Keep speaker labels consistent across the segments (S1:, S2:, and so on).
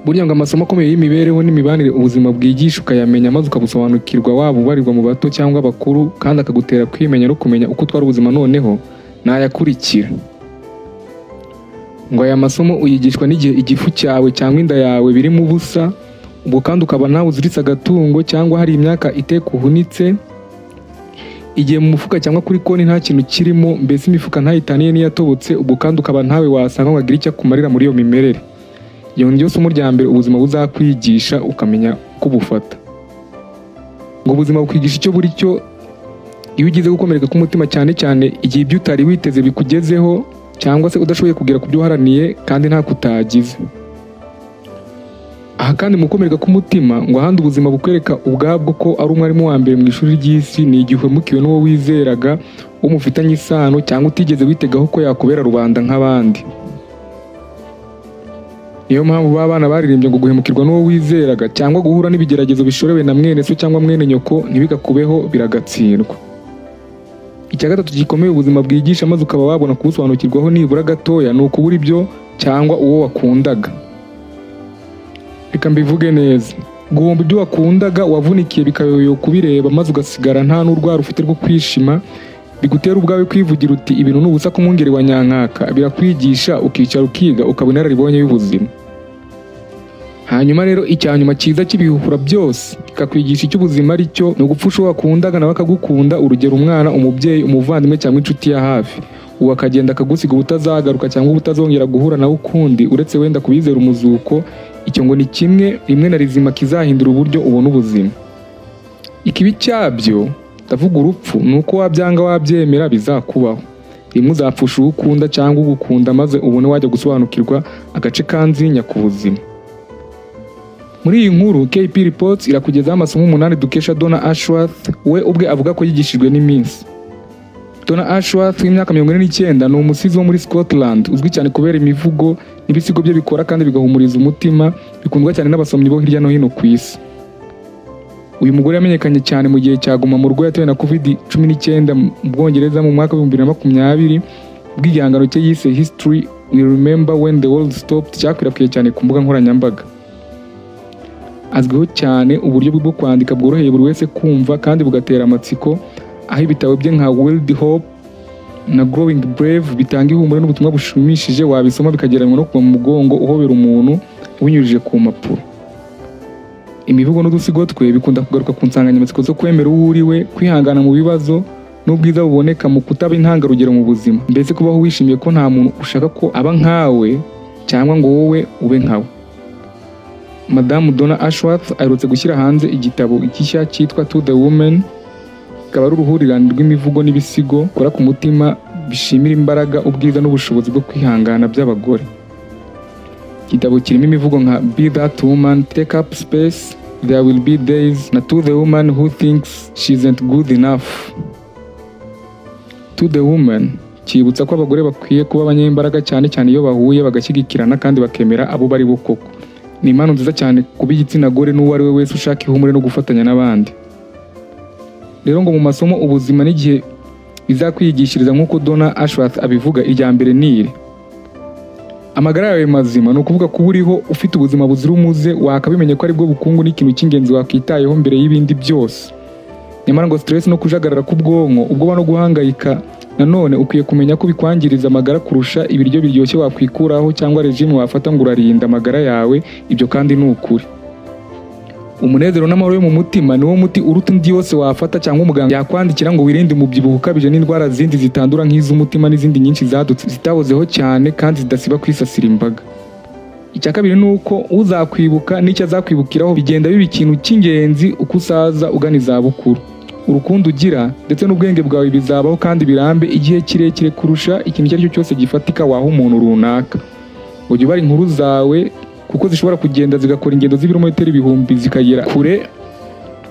S1: Burya ngo amasomo akomeye y'imibereho n'imibanire ubuzima bwigisha ukayamenya maze ukabusobanukirwa waba ubarirwa mu bato cyangwa abakuru kandi akagutera kwimenya no kumenya uko utwara ubuzima noneho nayakurikira. Ngo aya masomo uyigishwa n'igihe igifu cyawe cyangwa inda yawe birimo ubusa, ubwo kandi ukaba nawe uziritse agatungo cyangwa hari imyaka itekuhunitse, igihe mu mufuka cyangwa kuri konti nta kintu kirimo, mbese imifuka ntayitaniye n'iyatobotse, ubwo kandi ukaba ntawe wasanga ngo agire icyo akumarira muri iyo mimerere. Iyo niryo somo rya mbere ubuzima buzakwigisha ukamenya ko bufata. Ngo ubuzima bukwigisha icyo buri cyo iyo ugize gukomereka k'umutima, cyane cyane igihe ibyo utari witeze bikugezeho cyangwa se udashoboye kugera ku byo uharaniye kandi nta kutagize. Aha kandi mu gukomereka k'umutima ngo ahandi ubuzima bukwereka ubwabwo ko ari umwarimu wa mbere mu ishuri ry'isi ni igihe uhemukiwe n'uwo wizeraga, uwo mufitanye isano cyangwa utigeze witegaho ko yakubera rubanda nk'abandi. Niyo mpamvu b'abana baririmbye ngo guhemukirwa n'uwo wizeraga cyangwa guhura n'ibigeragezo bishorewe na mwene so cyangwa mwene nyoko ntibikakubeho biragatsindwa. Icya gatatu gikomeye ubuzima bwigisha maze ukaba wabona kubusobanukirwaho nibura gatoya ni ukubura ibyo cyangwa uwo wakundaga. Reka mbivuge neza, guhomba ibyo wakundaga wavunikiye bikayoyo kubireba maze ugasigara nta n'urwara ufite rwo kwishima, bigutera ubwawe kwivugira uti ibintu n'ubusa ku mwungeri wa nyankaka, birakwigisha ukicara ukiga ukabona inararibonye y'ubuzima. Hanyuma rero icyanyuma cyiza cy'ibihura byose kikakwigisha icyo ubuzima ari cyo, ni ugupfusha uwo wakundaga nawe akagukunda, urugero umwana, umubyeyi, umuvandimwe cyangwa inshuti ya hafi. Uwo akagenda akagusiga ubutazagaruka cyangwa ubutazongera guhura nawe ukundi uretse wenda kubizera umuzuko. Icyo ngo ni kimwe rimwe na rizima kizahindura uburyo ubona ubuzima. Ikibi cyabyo ndavuga urupfu, ni uko wabyanga wabyemera bizakubaho. Rimwe uzapfusha uwo ukunda cyangwa ugukunda maze ubone wajya gusobanukirwa agace kanzinya ku buzima. Muri iyi nkuru KP Reports irakugezaho amasomo 8 dukesha Donna Ashworth, we ubwe avuga ko yigishijwe n'iminsi. Donna Ashworth w'imyaka 49 ni umusizi wo muri Scotland uzwi cyane kubera imivugo n'ibisigo bye bikora kandi bigahumuriza umutima, bikundwa cyane n'abasomyi bo hirya no hino ku isi. Uyu mugore yamenyekanye cyane mu gihe cyaguma mu rugo yatewe na COVID-19 mu Bwongereza mu mwaka wa 2020, bw'igihangano cye yise History We Remember When the World Stopped cyakwirakwiye cyane ku mbuga nkoranyambaga. Azwiho cyane uburyo bwo kwandika bworoheye buri wese kumva kandi bugatera amatsiko, aho ibitabo bye nka Wild Hope na Growing Brave bitanga ihumure n'ubutumwa bushimishije, wabisoma bikagereranywa no kuva mu mugongo uhobera umuntu ubinyujije ku mpapuro. Imivugo n'udusigo twe bikunda kugaruka ku nsanganyamatsiko zo kwemera uwo uriwe, kwihangana mu bibazo n'ubwiza buboneka mu kutaba intangarugero mu buzima, mbese kubaho wishimiye ko nta muntu ushaka ko aba nkawe cyangwa ngo wowe ube nkawe. Madamu Donna Ashworth aherutse gushyira hanze igitabo gishya cyitwa To the Woman, kikaba ari uruhurirane rw'imivugo n'ibisigo kora ku mutima bishimira imbaraga, ubwiza n'ubushobozi bwo kwihangana by'abagore. Igitabo kirimo imivugo nka Be That Woman, Take Up Space, There Will Be Days na To the Woman Who Thinks She Isn't Good Enough. To the Woman cyibutsa ko abagore bakwiye kuba abanyembaraga cyane cyane iyo bahuye bagashyigikirana kandi bakemera abo bari bo koko. Ni impano nziza cyane kuba igitsina gore n'uwo ari we wese ushaka ihumure no gufatanya n'abandi. Rero ngo mu masomo ubuzima n'igihe bizakwigishiriza nk'uko Donna Ashworth abivuga, irya mbere nire amagara yawe mazima, ni ukuvuga kuba uriho ufite ubuzima buzira umuze, wakabimenye ko ari bwo bukungu n'ikintu cy'ingenzi wakwitayeho mbere y'ibindi byose. Nyamara ngo stress no kujagarara k'ubwonko, ubwoba no guhangayika nanone ukwiye kumenya ko bikwangiriza amagara kurusha ibiryo biryoshye wakwikuraho cyangwa regime wafata ngo urarinda amagara yawe. Ibyo kandi ni ukuri. Umunezero n'amahoro yo mu mutima niwo muti uruta undi yose wafata cyangwa umuganga yakwandikira ngo wirinde umubyibuho ukabije n'indwara zindi zitandura nk'iz'umutima n'izindi nyinshi zadutse zitahozeho cyane kandi zidasiba kwisasira imbaga. Icya kabiri ni uko uzakwibuka n'icyo azakwibukiraho bigenda biba ikintu cy'ingenzi uko usaza ugana izabukuru. Urukundo ugira ndetse n'ubwenge bwawe bizabaho kandi birambe igihe kirekire kurusha ikintu icyo ari cyo cyose gifatika waha umuntu runaka. Ujye ubara inkuru zawe kuko zishobora kugenda zigakora ingendo z'ibirometero ibihumbi zikagera kure,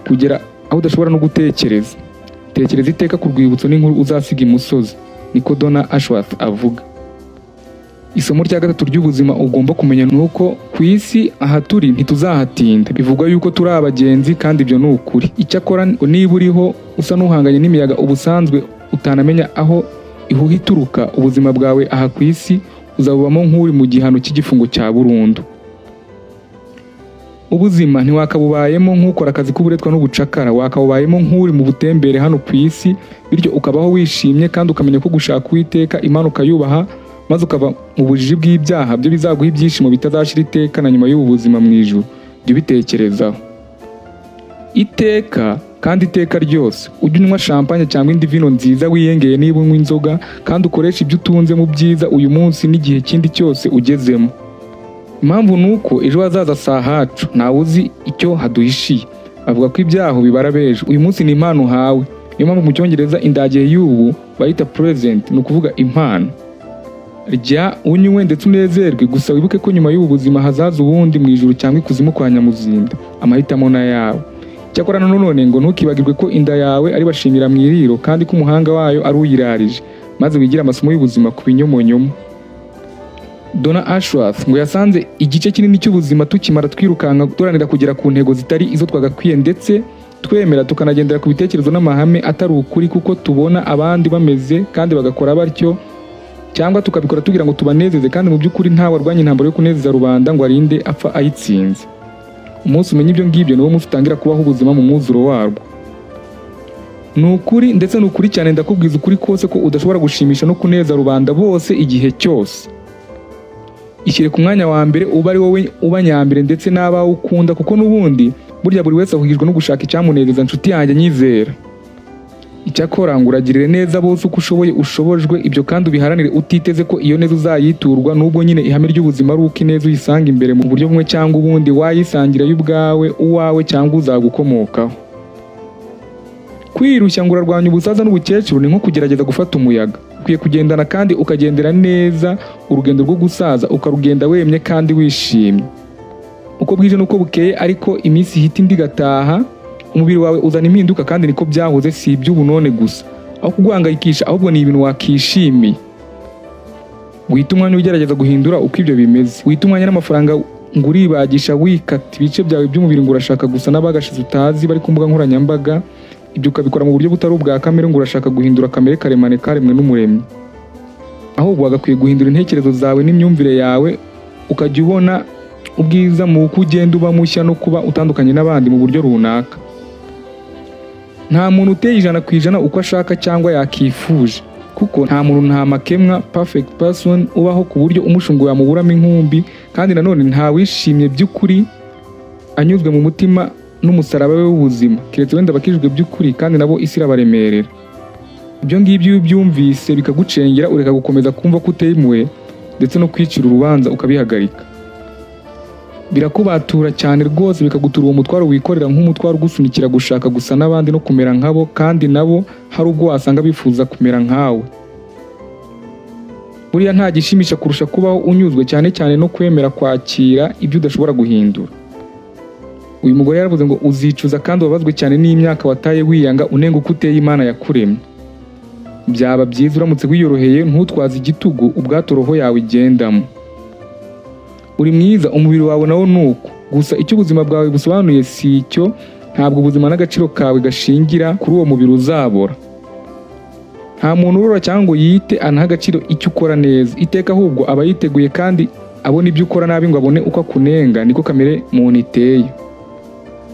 S1: kugera aho udashobora no gutekereza. Tekereza iteka ku rwibutso n'inkuru uzasiga imusozi, niko Donna Ashworth avuga. Isomo rya gatatu ry'ubuzima ugomba kumenya ni uko ku isi aha turi ntituzahatinda. Bivugwa yuko turi abagenzi kandi ibyo ni ukuri. Icyakora niba uriho usa n'uhanganye n'imiyaga ubusanzwe utanamenya aho ihuha ituruka, ubuzima bwawe aha ku isi uzabubamo nk'uri mu gihano cy'igifungo cya burundu. Ubuzima ntiwakabubayemo nk'ukora akazi k'uburetwa n'ubucakara, wakabubayemo nk'uri mu butembere hano ku isi, bityo ukabaho wishimye kandi ukamenya ko gushaka Uwiteka Imana ukayubaha, maze ukava mu bujiji bw'ibyaha byo bizaguha ibyishimo bitazashira iteka na nyuma y'ubu buzima mu ijuru. Jya ubitekerezaho iteka, kandi iteka ryose ujye unywa champagne cyangwa indi vino nziza wiyengeye niba unywa inzoga, kandi ukoresha ibyo utunze mu byiza uyu munsi n'igihe kindi cyose ugezemo. Impamvu nuko ejo hazaza saa hacu ntawe uzi icyo haduhishiye. Bavuga ko ibyaho bibara bejo. Uyu munsi ni impano uhawe. Niyo mpamvu mu Cyongereza indagihe y'ubu bayita present, ni ukuvuga impano. Rya unywe ndetse unezerwe, gusa wibuke ko nyuma y'ubu buzima hazaza ubundi mu ijuru cyangwa ikuzimu kwa Nyamuzinda. Amahitamo na yawe. Cyakora nanone ngo ntukibagirwe ko inda yawe ari bashimira mu iriro, kandi ko umuhanga wayo ari uyirarije, maze wigira amasomo y'ubuzima ku binyomonyomo. Donna Ashworth ngo yasanze igice kinini cy'ubuzima tukimara twirukanka duharanira kugera ku ntego zitari izo twagakwiye, ndetse twemera tukanagendera ku bitekerezo n'amahame atari ukuri, kuko tubona abandi bameze kandi bagakora batyo, cyangwa tukabikora tugira ngo tubanezeze, kandi mu by'ukuri nta warwanya intambara yo kunezeza rubanda ngo arinde apfa ayitsinze. Umunsi umenya ibyo ngibyo niwo munsi utangira kubaho ubuzima mu mwuzuro warwo. Ni ukuri, ndetse ni ukuri cyane, ndakubwiza ukuri kose ko udashobora gushimisha no kuneza rubanda bose igihe cyose. Ishyire ku mwanya wa mbere uba ari wowe uba nyambere ndetse n'abawe ukunda, kuko n'ubundi burya buri wese ahugijwe no gushaka icyamunezeza. Nshuti yanjye nyizera, icyakora ngo uragirire neza bose uko ushoboye ushobojwe, ibyo kandi ubiharanire utiteze ko iyo neza uzayiturwa, n'ubwo nyine ihame ry'ubuzima ari uko ineza uyisanga imbere mu buryo bumwe cyangwa ubundi, wayisangira y'ubwawe, uwawe cyangwa uzagukomokaho. Kwirushya ngo urarwanya ubusaza n'ubukecuru ni nko kugerageza gufata umuyaga. Ukwiye kugendana kandi ukagendera neza urugendo rwo gusaza, ukarugenda wemye kandi wishimye. Uko bwije nuko bukeye, ariko iminsi ihita indi igataha, umubiri wawe uzana impinduka, kandi niko byahoze, si iby'ubu none gusa. Aho kuguhangayikisha, ahubwo ni ibintu wakishimiye. Wita umwanya ugerageza guhindura uko ibyo bimeze. Wita umwanya n'amafaranga ngo uribagisha wikata ibice byawe by'umubiri ngo urashaka gusa n'abagashize utazi bari ku mbuga nkoranyambaga. Ibyo ukabikora mu buryo butari ubwa kamere, ngo urashaka guhindura kamere karemane karemwe n'umuremyi. Ahubwo wagakwiye guhindura intekerezo zawe n'imyumvire yawe, ukajya ubona ubwiza mu uko ugenda uba mushya no kuba utandukanye n'abandi mu buryo runaka. Nta muntu uteye 100% uko ashaka cyangwa yakifuje, kuko nta muntu nta makemwa perfect person ubaho ku buryo umushungu yamuburamo inkumbi, kandi nanone nta wishimye by'ukuri anyuzwe mu mutima n'umusaraba we w'ubuzima, keretse wenda bakijwe by'ukuri, kandi nabo isi irabaremerera. Ibyo ngibyo iyo byumvise bikagucengera, ureka gukomeza kumva ko utemewe ndetse no kwicira urubanza ukabihagarika. Birakubatura cyane rwose, bikagutura uwo mutwaro wikorera nk'umutwaro ugusunikira gushaka gusa n'abandi no kumera nkabo, kandi nabo hari ubwo wasanga bifuza kumera nkawe. Buriya nta gishimisha kurusha kubaho unyuzwe, cyane cyane no kwemera kwakira ibyo udashobora guhindura. Uyu mugore yaravuze ngo uzicuza kandi ubabazwe cyane n'imyaka wataye wiyanga unenga uko uteye Imana yakuremye. Byaba byiza uramutse wiyoroheye, ntutwaze igitugu ubwato roho yawe igendamo. Uri mwiza, umubiri wawe nawo nuko, gusa icyo ubuzima bwawe busobanuye si icyo. Ntabwo ubuzima n'agaciro kawe gashingira kuri uwo mubiri uzabora. Nta muntu urora cyangwa ngo yite anaha agaciro icyo ukora neza. Iteka ahubwo aba yiteguye, kandi abona ibyo ukora nabi ngo abone uko akunenga. Niko kamere muntu iteye.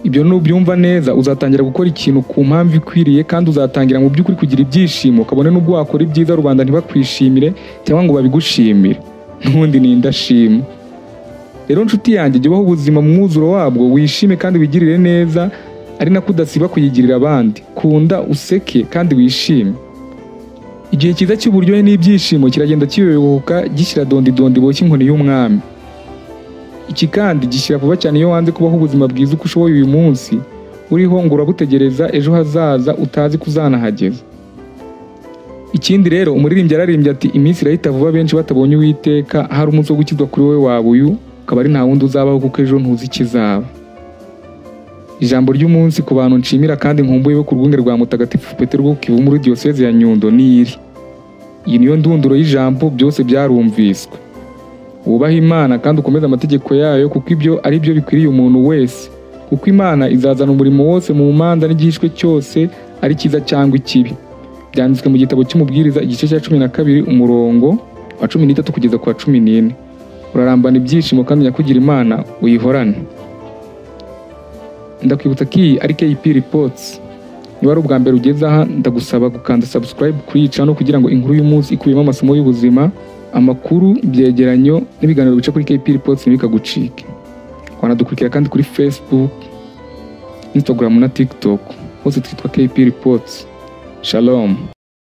S1: Ibyo nubyumva neza, uzatangira gukora ikintu ku mpamvu ikwiriye, kandi uzatangira mu by'ukuri kugira ibyishimo, kabone n'ubwo wakora ibyiza rubanda ntibakwishimire cyangwa ngo babigushimire. N'ubundi ni indashima. Rero nshuti yanjye, jya ubaho ubuzima mu mwuzuro wabwo, wishime kandi wigirire neza, ari nako udasiba kuyigirira abandi. Kunda, useke kandi wishime. Igihe cyiza cy'uburyohe n'ibyishimo kiragenda kiyoyoka gishyira dondidondi boshye inkoni y'umwami. Iki kandi gishyira vuba cyane iyo wanze kubaho ubuzima bwiza uko ushoboye uyu munsi uriho, ngo urabutegereza ejo hazaza utazi kuzanahageza. Ikindi rero, umuririmbyi yararimbye ati iminsi irahita vuba benshi batabonye Uwiteka, hari umunsi wo gukizwa kuri wowe waba uyu, ukaba ari nta wundi uzabaho, kuko ejo ntuzi ikizaba. Ijambo ry'umunsi ku bantu nshimira kandi nkumbuye bo ku rwunge rwa Mutagatifu Petero rwo Kivu muri Diyoseze ya Nyundo ni iri. Iyi niyo ndunduro y'ijambo, byose byarumviswe. Wubaha Imana kandi ukomeze amategeko yayo, kuko ibyo ari byo bikwiriye umuntu wese, kuko Imana izazana umurimo wose mu manza n'igihishwe cyose, ari cyiza cyangwa ikibi. Byanditswe mu gitabo cy'Umubwiriza igice cya 12 umurongo wa 13 kugeza ku wa 14. Urarambana ibyishimo kandi nyakugira Imana uyihorane. Ndakwibutsa ko iyi ari KP Reports. Niba ari ubwa mbere ugeze aha, ndagusaba gukanda subscribe kuri iyi channel kugira ngo inkuru y'umunsi ikubiyemo amasomo y'ubuzima, amakuru, ibyegeranyo n'ibiganiro bica kuri KP Reports ntibikagucike. Wanadukurikira kandi kuri Facebook, Instagram na TikTok. Hose twitwa KP Reports. Shalom.